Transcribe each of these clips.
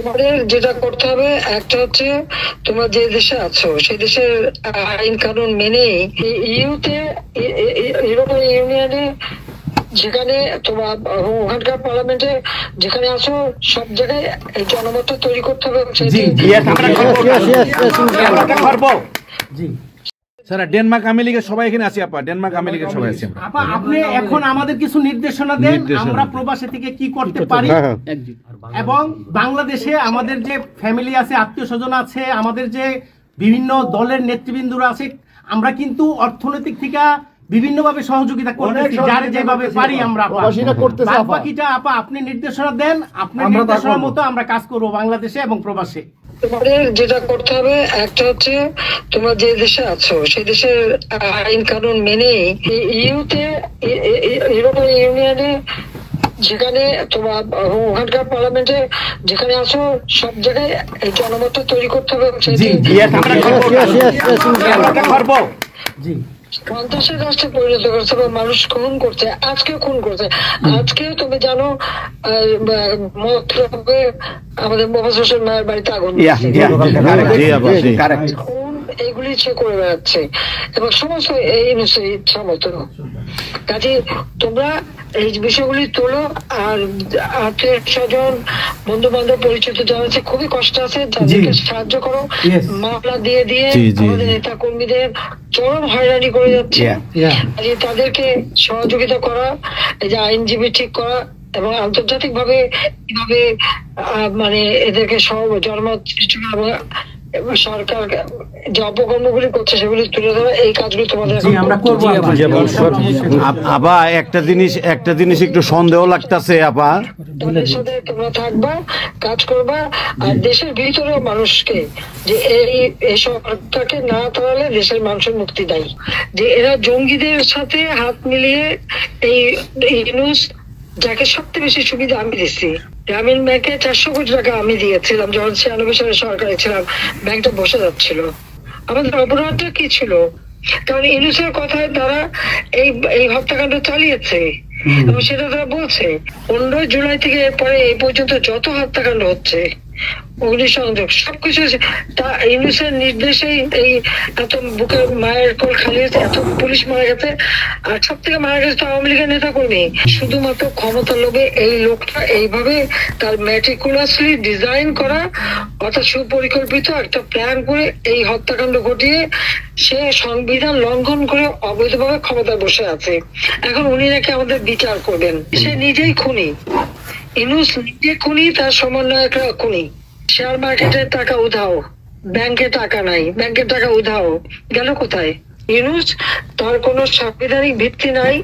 তোমাদের যেটা করতে হবে একটা হচ্ছে তোমরা যে দেশে আছো সেই দেশের আইন কানুন মেনে ইউতে ইউরোপিয়ান ইউনিয়নে যেখানে তোমার ওখানকার পার্লামেন্টে যেখানে আছো সব জায়গায় এই জনমতটা তৈরি করতে হবে। স্যার ডেনমার্ক আওয়ামী লীগের সবাই এখানে আছি আপা, ডেনমার্ক আওয়ামী লীগের সবাই আছি আপা। আপনি এখন আমাদের কিছু নির্দেশনা দেন আমরা প্রবাসী থেকে কি করতে পারি, এবং বাংলাদেশে আমাদের যে ফ্যামিলি আছে, আত্মীয় স্বজন আছে, আমাদের যে বিভিন্ন দলের নেতৃবৃন্দরা আছে, আমরা কিন্তু অর্থনৈতিক থেকে বিভিন্নভাবে সহযোগিতা করতেছি যার যেভাবে পারি আমরা। বাকিটা আপা আপনি নির্দেশনা দেন, আপনার নির্দেশনার মতো আমরা কাজ করবো বাংলাদেশে এবং প্রবাসে। তোমাদের যেটা করতে হবে একটা হচ্ছে তোমরা যে দেশে আছো সেই দেশের আইন কানুন মেনে ইউতে ইউরোপিয়ান ইউনিয়নে যেখানে তোমার ওখানকার পার্লামেন্টে যেখানে আছো সব জায়গায় এই জনমতটা তৈরি করতে হবে। সন্ত্রাসের রাষ্ট্রে পরিণত করছে বা মানুষ খুন করছে, আজকে খুন করছে। আজকে তুমি জানো আমাদের মোহাম্মদ হোসেন মায়ের বাড়িতে আগুন, এগুলি সে করে বেড়াচ্ছে এবং সমস্ত এই ইচ্ছা মতো। কাজে তোমরা এই বিষয়গুলি তোলো, আর আত্মীয় স্বজন বন্ধু বান্ধব পরিচিত যারা আছে খুবই কষ্ট আছে তাদেরকে সাহায্য করো। মামলা দিয়ে দিয়ে আমাদের নেতা কর্মীদের চরম হয়রানি করে যাচ্ছে, তাদেরকে সহযোগিতা করা, এই যে আইনজীবী ঠিক করা এবং আন্তর্জাতিক ভাবে কিভাবে মানে এদেরকে জনমত সৃষ্টি করা, সরকার যে অপকর্মগুলি করছে সেগুলি তুলে ধরা, এই কাজগুলি তোমাদের আমরা করব। আপা একটা জিনিস একটু সন্দেহ লাগতেছে আপা, তাদের সাথে তোমরা থাকবা, কাজ করবা, আর দেশের ভিতরে মানুষকে যে এই সরকারকে না তাড়ালে দেশের মানুষের মুক্তি দেয়, যে এরা জঙ্গিদের সাথে হাত মিলিয়ে এই নিউজ যাকে সবচেয়ে বেশি সুবিধা আমি দিচ্ছি, গ্রামীণ ব্যাংকে 400 কোটি টাকা আমি দিয়েছিলাম যখন 96 সালে সরকারে ছিলাম, ব্যাংকটা বসে যাচ্ছিল। আমাদের অপরাধটা কি ছিল? কারণ ইউনুসের কথায় তারা এই হত্যাকাণ্ড চালিয়েছে এবং সেটা তারা বলছে। 15 জুলাই থেকে এরপরে এই পর্যন্ত যত হত্যাকাণ্ড হচ্ছে, অগ্নিসংযোগ, সবকিছু তা ইউনুসের নির্দেশেই এই এত বুকের মায়ের কোল খালি হয়েছে, এত পুলিশ মারা গেছে, আর সব থেকে মারা গেছে তো আওয়ামী লীগের নেতা কর্মী। শুধুমাত্র ক্ষমতা লোভে এই লোকটা এইভাবে তার ম্যাটিকুলাসলি ডিজাইন করা অর্থাৎ সুপরিকল্পিত একটা প্ল্যান করে এই হত্যাকাণ্ড ঘটিয়ে সে সংবিধান লঙ্ঘন করে অবৈধভাবে ক্ষমতায় বসে আছে। এখন উনি নাকি আমাদের বিচার করবেন, সে নিজেই খুনি। ইউনুস নিজে খুনি, তার সমন্বয়করা খুনি। শেয়ার মার্কেটে টাকা উধাও, ব্যাংকে টাকা নাই, ব্যাংকের টাকা উধাও, গেল কোথায়? ইউনুস তার কোনো সাংবিধানিক ভিত্তি নাই,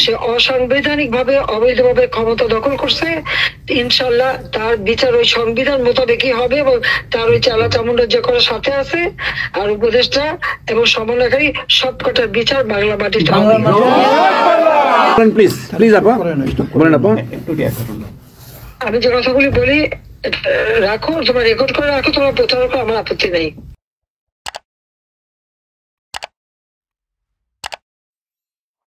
সে অসাংবিধানিক ভাবে অবৈধভাবে ক্ষমতা দখল করছে। ইনশাল্লাহ তার বিচার ওই সংবিধান মোতাবেকই হবে এবং তার ওই চালা চামুন্ডা যে করার সাথে আছে আর উপদেষ্টা এবং সমন্বয়কারী সবকটার বিচার বাংলা মাটিতে হবে। আমি যে কথাগুলি বলি রাখো, তোমার রেকর্ড করে রাখো, তোমার প্রচার করো, আমার আপত্তি নেই।